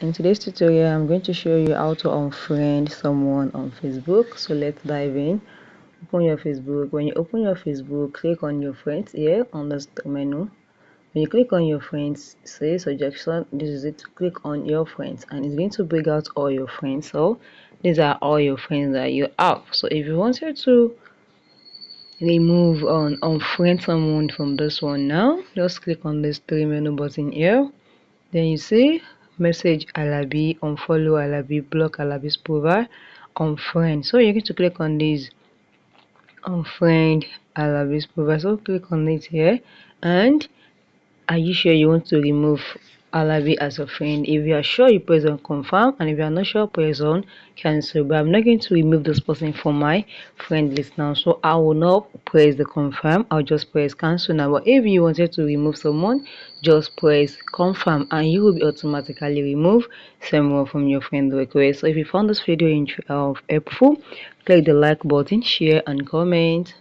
In today's tutorial, I'm going to show you how to unfriend someone on Facebook. So let's dive in. Open your Facebook. When you open your Facebook, click on your friends here on the menu. When you click on your friends, say suggestion, this is it. Click on your friends and it's going to bring out all your friends. So these are all your friends that you have. So if you wanted to remove or unfriend someone from this one now, just click on this three menu button here. Then you see message Alabi, unfollow Alabi, block Alabi's profile, unfriend. So you're going to click on this unfriend Alabi's profile. So click on it here. And are you sure you want to remove Alabi as a friend? If you are sure, you press on confirm, and if you are not sure, press on cancel. But I'm not going to remove this person from my friend list now, so I will not press the confirm. I'll just press cancel now. But if you wanted to remove someone, just press confirm and you will be automatically remove someone from your friend request. So if you found this video helpful, click the like button, share and comment.